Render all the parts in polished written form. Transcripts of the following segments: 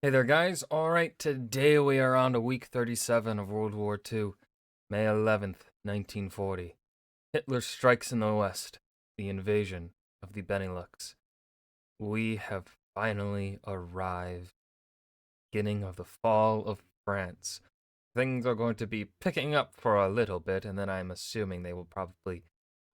Hey there, guys. Alright, today we are on to week 37 of World War II, May 11th, 1940. Hitler strikes in the West, the invasion of the Benelux. We have finally arrived. Beginning of the fall of France. Things are going to be picking up for a little bit, and then I'm assuming they will probably,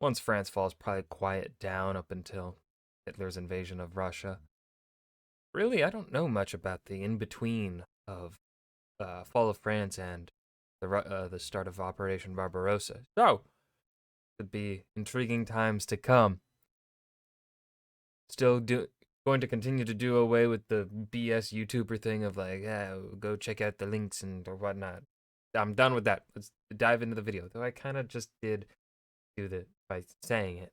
once France falls, probably quiet down up until Hitler's invasion of Russia. Really, I don't know much about the in-between of fall of France and the start of Operation Barbarossa. So, could be intriguing times to come. Still going to continue to do away with the BS YouTuber thing of like, yeah, go check out the links and or whatnot. I'm done with that. Let's dive into the video. Though I kind of just did do that by saying it.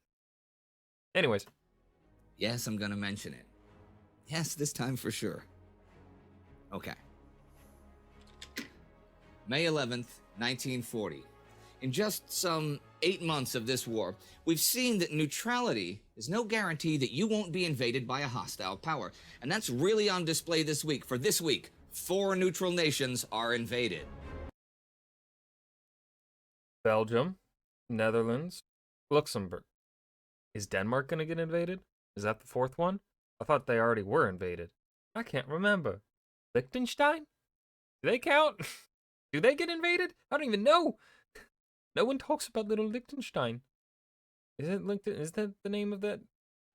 Anyways. Yes, I'm gonna mention it. Yes, this time for sure. Okay. May 11th, 1940. In just some 8 months of this war, we've seen that neutrality is no guarantee that you won't be invaded by a hostile power. And that's really on display this week. For this week, 4 neutral nations are invaded. Belgium, Netherlands, Luxembourg. Is Denmark going to get invaded? Is that the 4th one? I thought they already were invaded. I can't remember. Liechtenstein? Do they count? Do they get invaded? I don't even know. No one talks about little Liechtenstein. Is that the name of that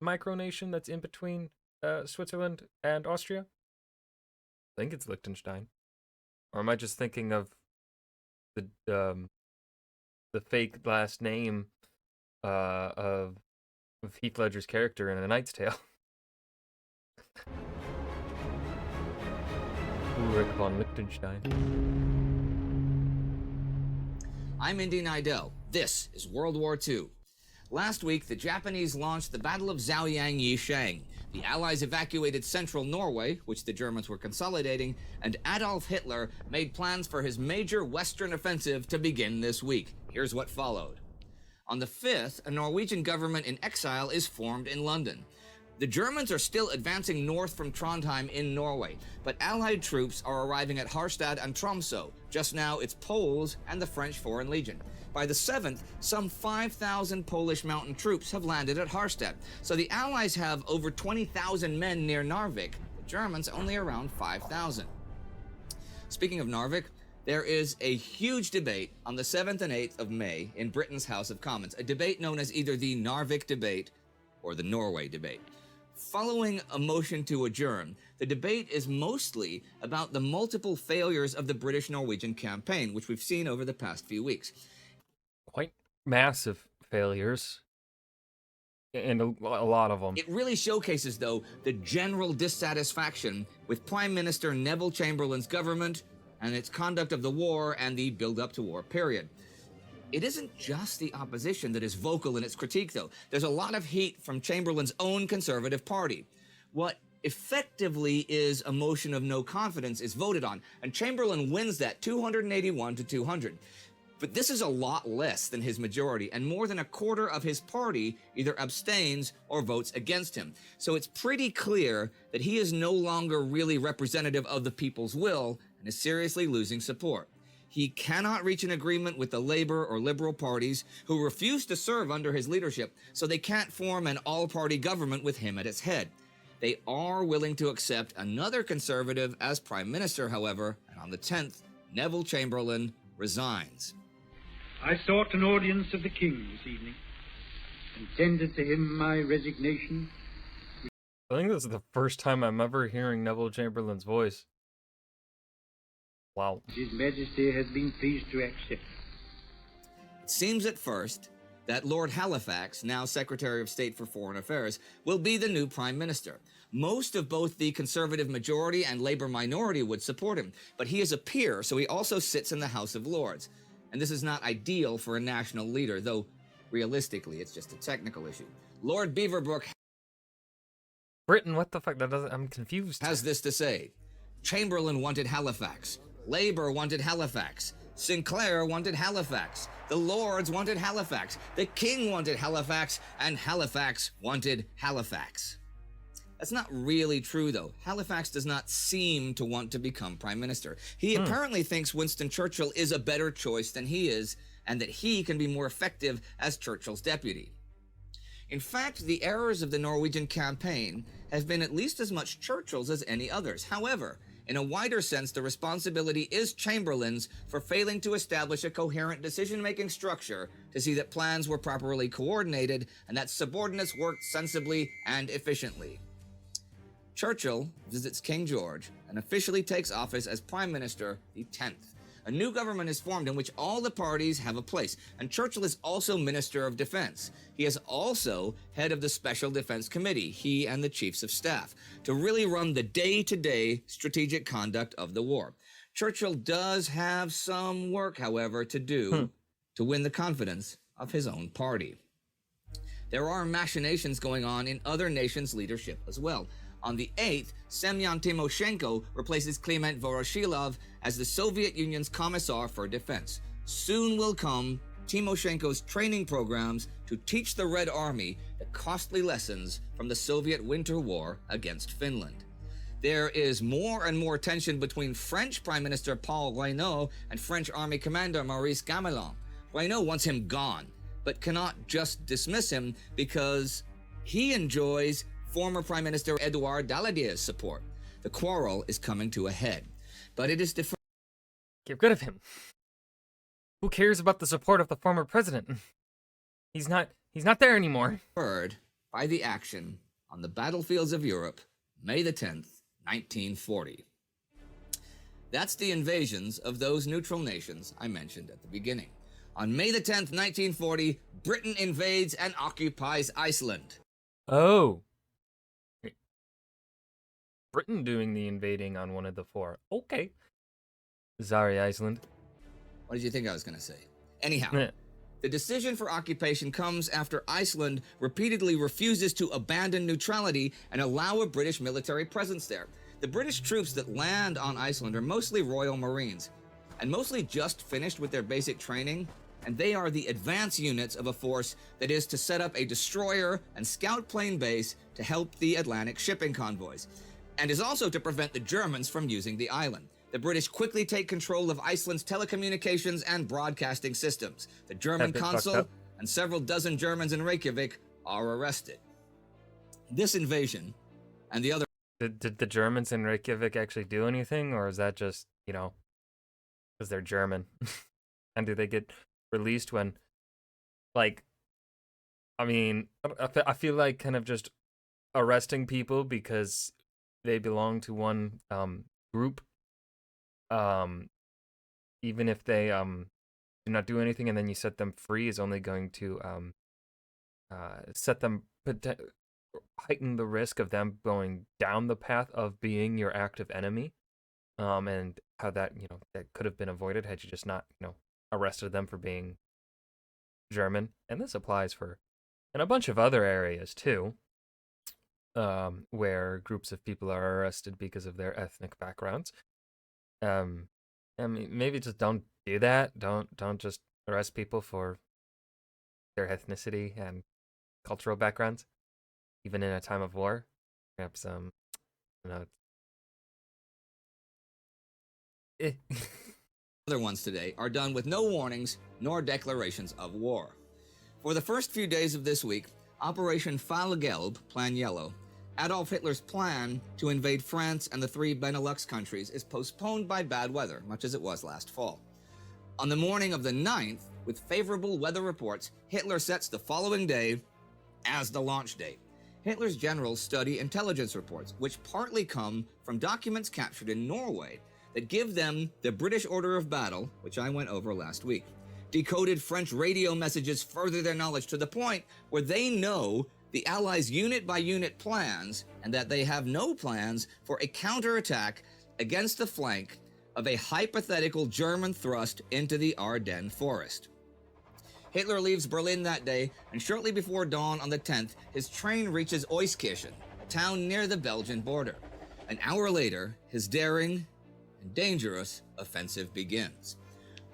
micronation that's in between Switzerland and Austria? I think it's Liechtenstein. Or am I just thinking of the fake last name of Heath Ledger's character in A Knight's Tale? Ulrich von Liechtenstein. I'm Indy Nidell. This is World War II. Last week, the Japanese launched the Battle of Zhaoyang Yishang. The Allies evacuated central Norway, which the Germans were consolidating, and Adolf Hitler made plans for his major Western offensive to begin this week. Here's what followed. On the 5th, a Norwegian government in exile is formed in London. The Germans are still advancing north from Trondheim in Norway, but Allied troops are arriving at Harstad and Tromsø. Just now, it's Poles and the French Foreign Legion. By the 7th, some 5,000 Polish mountain troops have landed at Harstad, so the Allies have over 20,000 men near Narvik, the Germans only around 5,000. Speaking of Narvik, there is a huge debate on the 7th and 8th of May in Britain's House of Commons, a debate known as either the Narvik debate or the Norway debate. Following a motion to adjourn, the debate is mostly about the multiple failures of the British-Norwegian campaign, which we've seen over the past few weeks. Quite massive failures, and a lot of them. It really showcases, though, the general dissatisfaction with Prime Minister Neville Chamberlain's government and its conduct of the war and the build-up to war period. It isn't just the opposition that is vocal in its critique, though. There's a lot of heat from Chamberlain's own Conservative Party. What effectively is a motion of no confidence is voted on, and Chamberlain wins that 281 to 200. But this is a lot less than his majority, and more than a quarter of his party either abstains or votes against him. So it's pretty clear that he is no longer really representative of the people's will and is seriously losing support. He cannot reach an agreement with the Labour or Liberal parties, who refuse to serve under his leadership, so they can't form an all-party government with him at its head. They are willing to accept another Conservative as Prime Minister, however, and on the 10th, Neville Chamberlain resigns. I sought an audience of the King this evening and tendered to him my resignation. I think this is the first time I'm ever hearing Neville Chamberlain's voice. Wow. His Majesty has been pleased to accept. It seems at first that Lord Halifax, now Secretary of State for Foreign Affairs, will be the new Prime Minister. Most of both the Conservative majority and Labour minority would support him, but he is a peer, so he also sits in the House of Lords. And this is not ideal for a national leader, though realistically it's just a technical issue. Lord Beaverbrook Britain, what the fuck? I'm confused. Has this to say. Chamberlain wanted Halifax. Labour wanted Halifax. Sinclair wanted Halifax. The Lords wanted Halifax. The King wanted Halifax. And Halifax wanted Halifax. That's not really true, though. Halifax does not seem to want to become prime minister. He apparently thinks Winston Churchill is a better choice than he is, and that he can be more effective as Churchill's deputy. In fact, the errors of the Norwegian campaign have been at least as much Churchill's as any others. However, in a wider sense, the responsibility is Chamberlain's for failing to establish a coherent decision-making structure to see that plans were properly coordinated and that subordinates worked sensibly and efficiently. Churchill visits King George and officially takes office as Prime Minister the 10th. A new government is formed in which all the parties have a place, and Churchill is also Minister of Defense. He is also head of the Special Defense Committee, he and the Chiefs of Staff, to really run the day-to-day strategic conduct of the war. Churchill does have some work, however, to do to win the confidence of his own party. There are machinations going on in other nations' leadership as well. On the 8th, Semyon Timoshenko replaces Kliment Voroshilov as the Soviet Union's Commissar for Defense. Soon will come Timoshenko's training programs to teach the Red Army the costly lessons from the Soviet Winter War against Finland. There is more and more tension between French Prime Minister Paul Reynaud and French Army Commander Maurice Gamelin. Reynaud wants him gone, but cannot just dismiss him because he enjoys former Prime Minister Edouard Daladier's support. The quarrel is coming to a head, but it is deferred. Get rid of him. Who cares about the support of the former president? He's not there anymore. By the action on the battlefields of Europe, May the 10th, 1940. That's the invasions of those neutral nations I mentioned at the beginning. On May the 10th, 1940, Britain invades and occupies Iceland. Oh. Britain doing the invading on one of the four. Okay. Sorry, Iceland. What did you think I was going to say? Anyhow, the decision for occupation comes after Iceland repeatedly refuses to abandon neutrality and allow a British military presence there. The British troops that land on Iceland are mostly Royal Marines, and mostly just finished with their basic training, and they are the advance units of a force that is to set up a destroyer and scout plane base to help the Atlantic shipping convoys, and is also to prevent the Germans from using the island. The British quickly take control of Iceland's telecommunications and broadcasting systems. The German consul and several dozen Germans in Reykjavik are arrested. This invasion and the other... Did the Germans in Reykjavik actually do anything, or is that just, because they're German? And do they get released when, I feel like kind of just arresting people because they belong to one group, even if they do not do anything, and then you set them free, is only going to heighten the risk of them going down the path of being your active enemy, and how that that could have been avoided had you just not arrested them for being German. And this applies for in a bunch of other areas too, where groups of people are arrested because of their ethnic backgrounds. Maybe just don't do that. Don't just arrest people for their ethnicity and cultural backgrounds, even in a time of war. Perhaps other ones today are done with no warnings nor declarations of war. For the first few days of this week, Operation Fallgelb, Plan Yellow, Adolf Hitler's plan to invade France and the 3 Benelux countries, is postponed by bad weather, much as it was last fall. On the morning of the 9th, with favorable weather reports, Hitler sets the following day as the launch date. Hitler's generals study intelligence reports, which partly come from documents captured in Norway that give them the British order of battle, which I went over last week. Decoded French radio messages further their knowledge to the point where they know the Allies' unit-by-unit plans, and that they have no plans for a counterattack against the flank of a hypothetical German thrust into the Ardennes forest. Hitler leaves Berlin that day, and shortly before dawn on the 10th, his train reaches Euskirchen, a town near the Belgian border. An hour later, his daring and dangerous offensive begins.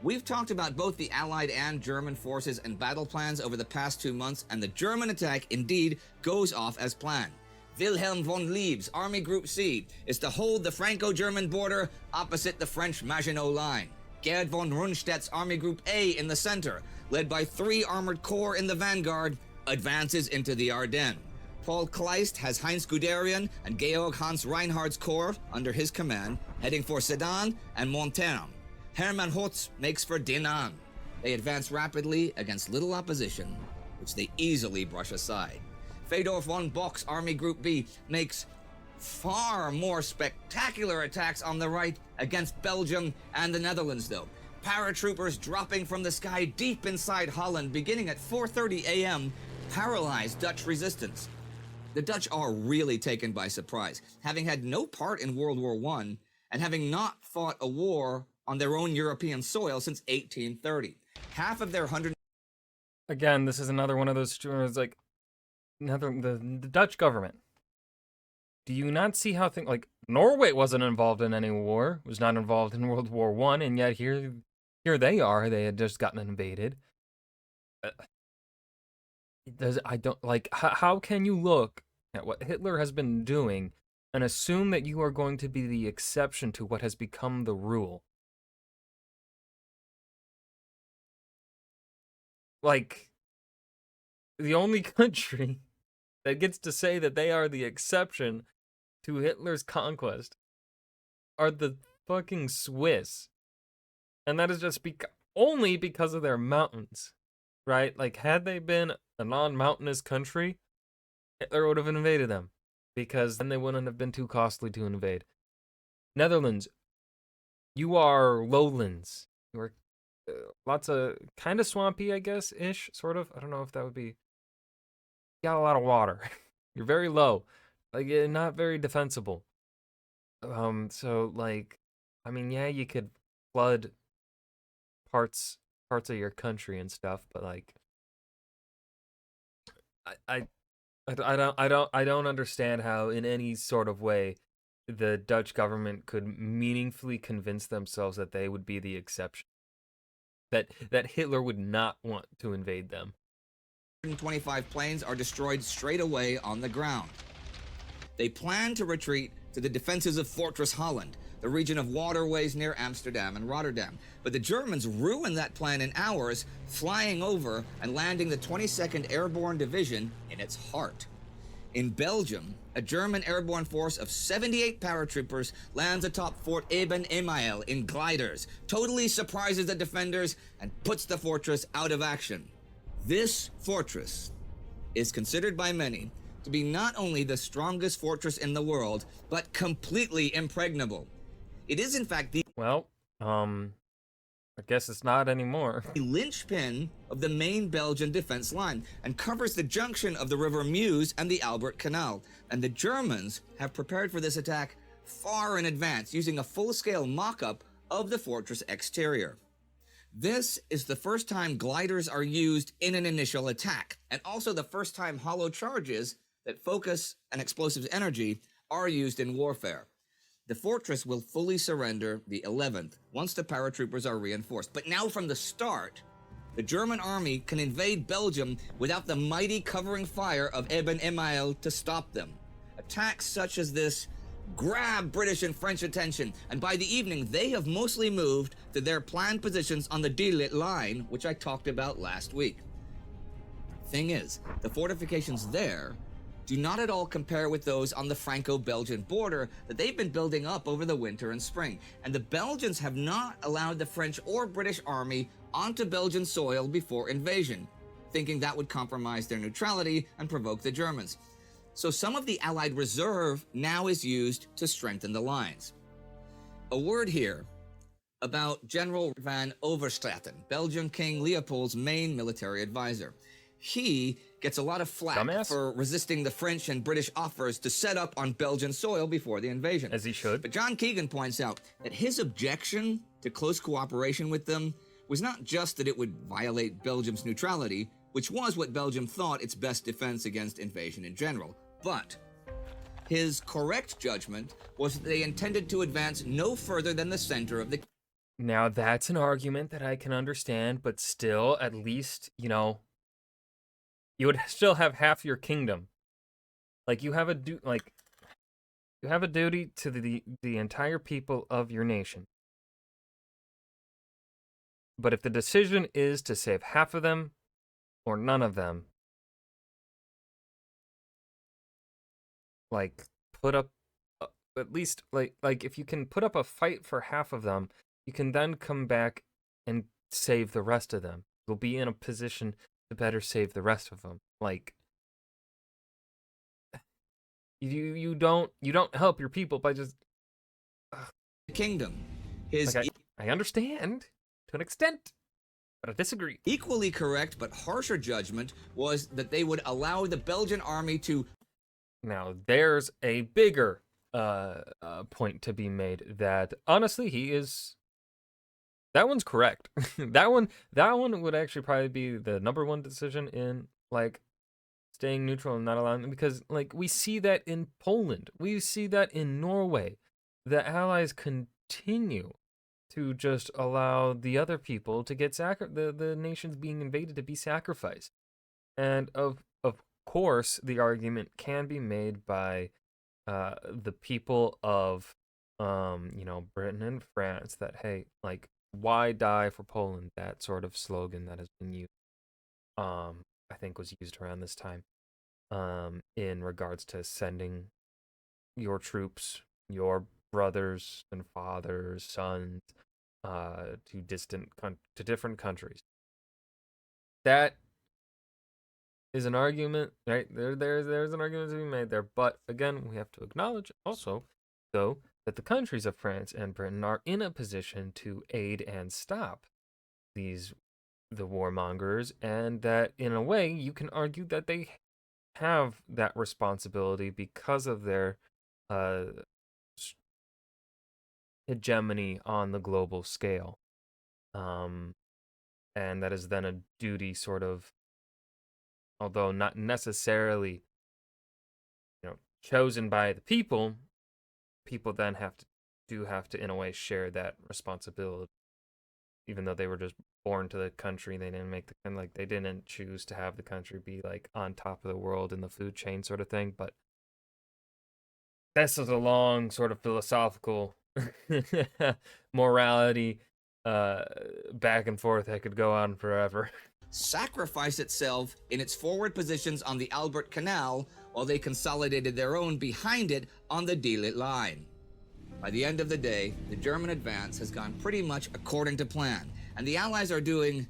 We've talked about both the Allied and German forces and battle plans over the past 2 months, and the German attack indeed goes off as planned. Wilhelm von Lieb's Army Group C is to hold the Franco-German border opposite the French Maginot Line. Gerd von Rundstedt's Army Group A in the center, led by 3 armored corps in the vanguard, advances into the Ardennes. Paul Kleist has Heinz Guderian and Georg Hans Reinhardt's corps under his command, heading for Sedan and Monterrey. Hermann Hotz makes for Dinant. They advance rapidly against little opposition, which they easily brush aside. Fedor von Bock's Army Group B makes far more spectacular attacks on the right against Belgium and the Netherlands, though. Paratroopers dropping from the sky deep inside Holland beginning at 4:30 a.m. paralyze Dutch resistance. The Dutch are really taken by surprise, having had no part in World War I and having not fought a war on their own European soil since 1830. Half of their 100... Again, this is another one of those stories, like, the Dutch government. Do you not see how things, like, Norway wasn't involved in any war, was not involved in World War I, and yet here they are, they had just gotten invaded. How can you look at what Hitler has been doing and assume that you are going to be the exception to what has become the rule? Like, the only country that gets to say that they are the exception to Hitler's conquest are the fucking Swiss. And that is just only because of their mountains, right? Like, had they been a non-mountainous country, Hitler would have invaded them, because then they wouldn't have been too costly to invade. Netherlands, you are lowlands. You are lots of kind of swampy, I guess, ish, sort of. I don't know if that would be. You got a lot of water. You're very low, like not very defensible. So like, I mean, yeah, you could flood parts of your country and stuff, but like, I don't understand how in any sort of way the Dutch government could meaningfully convince themselves that they would be the exception. That Hitler would not want to invade them. 125 planes are destroyed straight away on the ground. They plan to retreat to the defenses of Fortress Holland, the region of waterways near Amsterdam and Rotterdam. But the Germans ruin that plan in hours, flying over and landing the 22nd Airborne Division in its heart. In Belgium, a German airborne force of 78 paratroopers lands atop Fort Eben-Emael in gliders, totally surprises the defenders, and puts the fortress out of action. This fortress is considered by many to be not only the strongest fortress in the world, but completely impregnable. It is, in fact, the I guess it's not anymore. linchpin of the main Belgian defense line and covers the junction of the River Meuse and the Albert Canal. And the Germans have prepared for this attack far in advance, using a full-scale mock-up of the fortress exterior. This is the first time gliders are used in an initial attack, and also the first time hollow charges that focus an explosive's energy are used in warfare. The fortress will fully surrender the 11th once the paratroopers are reinforced. But now from the start, the German army can invade Belgium without the mighty covering fire of Eben-Emael to stop them. Attacks such as this grab British and French attention, and by the evening they have mostly moved to their planned positions on the Delit line, which I talked about last week. Thing is, the fortifications there do not at all compare with those on the Franco-Belgian border that they've been building up over the winter and spring. And the Belgians have not allowed the French or British army onto Belgian soil before invasion, thinking that would compromise their neutrality and provoke the Germans. So some of the Allied reserve now is used to strengthen the lines. A word here about General van Overstraten, Belgian King Leopold's main military advisor. He gets a lot of flack for resisting the French and British offers to set up on Belgian soil before the invasion. As he should. But John Keegan points out that his objection to close cooperation with them was not just that it would violate Belgium's neutrality, which was what Belgium thought its best defense against invasion in general, but his correct judgment was that they intended to advance no further than the center of the... Now that's an argument that I can understand, but still, at least, you know, you would still have half your kingdom Like you have a you have a duty to the entire people of your nation. But if the decision is to save half of them or none of them, like put up at least like if you can put up a fight for half of them, you can then come back and save the rest of them. You'll be in a position to better save the rest of them. Like you don't help your people by just Kingdom. His like I understand to an extent, but I disagree. equally correct but harsher judgment was that they would allow the Belgian army to Now there's a bigger point to be made that honestly that one's correct. that one would actually probably be the number one decision in like staying neutral and not allowing, because like we see that in Poland, we see that in Norway. The Allies continue to just allow the other people to get the nations being invaded to be sacrificed. And of course, the argument can be made by the people of Britain and France that, hey, like, why die for Poland? That sort of slogan that has been used, I think was used around this time, in regards to sending your troops, your brothers and fathers, sons, to different countries. That is an argument, right? There's an argument to be made there, but again, we have to acknowledge also, though, that the countries of France and Britain are in a position to aid and stop the warmongers, and that in a way you can argue that they have that responsibility because of their hegemony on the global scale, and that is then a duty, sort of, although not necessarily chosen by the people then have to in a way share that responsibility, even though they were just born to the country. They didn't make they didn't choose to have the country be like on top of the world in the food chain sort of thing. But this is a long sort of philosophical morality back and forth that could go on forever. sacrifice itself in its forward positions on the Albert Canal while they consolidated their own behind it on the Dielit line. By the end of the day, the German advance has gone pretty much according to plan, and the Allies are doing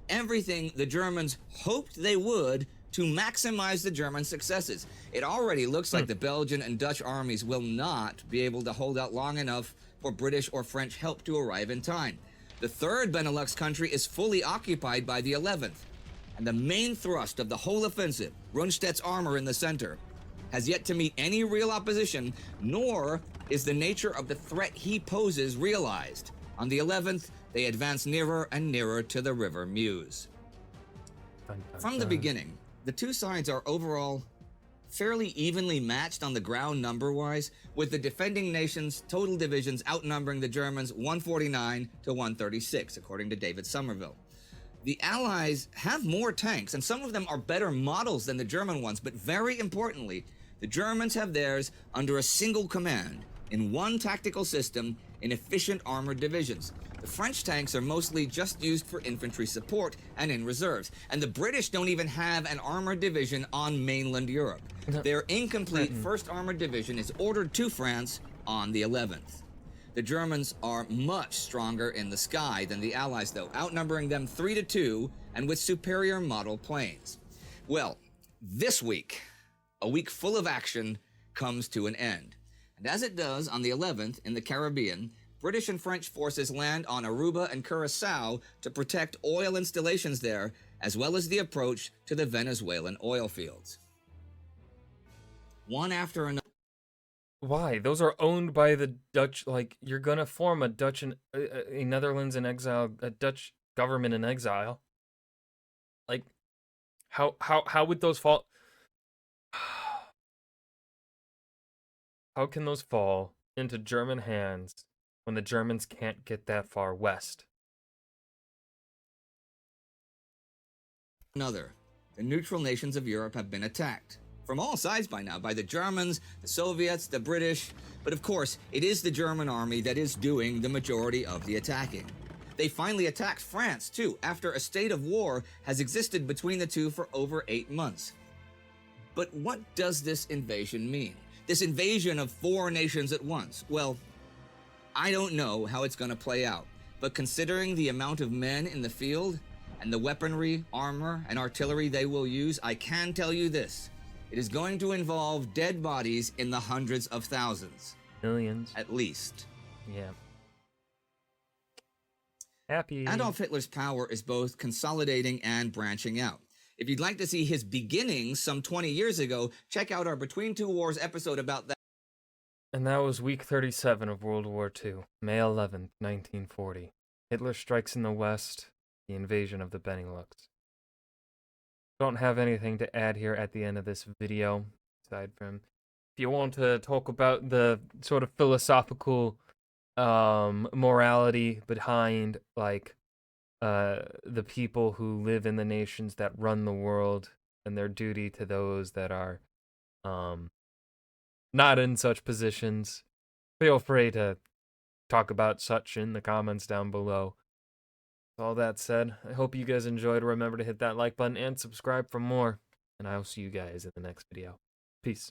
everything the Germans hoped they would to maximize the German successes. It already looks like the Belgian and Dutch armies will not be able to hold out long enough for British or French help to arrive in time. The third Benelux country is fully occupied by the 11th, and the main thrust of the whole offensive, Rundstedt's armor in the center, has yet to meet any real opposition, nor is the nature of the threat he poses realized. On the 11th, they advance nearer and nearer to the River Meuse. From the beginning, the two sides are overall fairly evenly matched on the ground number-wise, with the defending nations' total divisions outnumbering the Germans 149 to 136, according to David Somerville. The Allies have more tanks, and some of them are better models than the German ones, but very importantly, the Germans have theirs under a single command, in one tactical system, in efficient armored divisions. The French tanks are mostly just used for infantry support and in reserves, and the British don't even have an armored division on mainland Europe. Their incomplete 1st Armored Division is ordered to France on the 11th. The Germans are much stronger in the sky than the Allies, though, outnumbering them 3-2 and with superior model planes. Well, this week, a week full of action, comes to an end. And as it does on the 11th in the Caribbean, British and French forces land on Aruba and Curacao to protect oil installations there, as well as the approach to the Venezuelan oil fields. One after another. Why? Those are owned by the Dutch. Like, you're gonna form a Dutch and a Netherlands in exile, a Dutch government in exile. Like, how would those fall? How can those fall into German hands when the Germans can't get that far west? The neutral nations of Europe have been attacked. from all sides by now, by the Germans, the Soviets, the British. But of course, it is the German army that is doing the majority of the attacking. They finally attacked France, too, after a state of war has existed between the two for over 8 months. But what does this invasion mean? This invasion of 4 nations at once? Well, I don't know how it's going to play out, but considering the amount of men in the field and the weaponry, armor, and artillery they will use, I can tell you this. It is going to involve dead bodies in the hundreds of thousands. Millions. At least. Yeah. Happy. Adolf Hitler's power is both consolidating and branching out. If you'd like to see his beginnings some 20 years ago, check out our Between Two Wars episode about that. And that was week 37 of World War II, May 11th, 1940. Hitler strikes in the West, the invasion of the Benelux. Don't have anything to add here at the end of this video, aside from if you want to talk about the sort of philosophical morality behind, like, the people who live in the nations that run the world and their duty to those that are not in such positions, feel free to talk about such in the comments down below. With all that said, I hope you guys enjoyed. Remember to hit that like button and subscribe for more, and I will see you guys in the next video. Peace.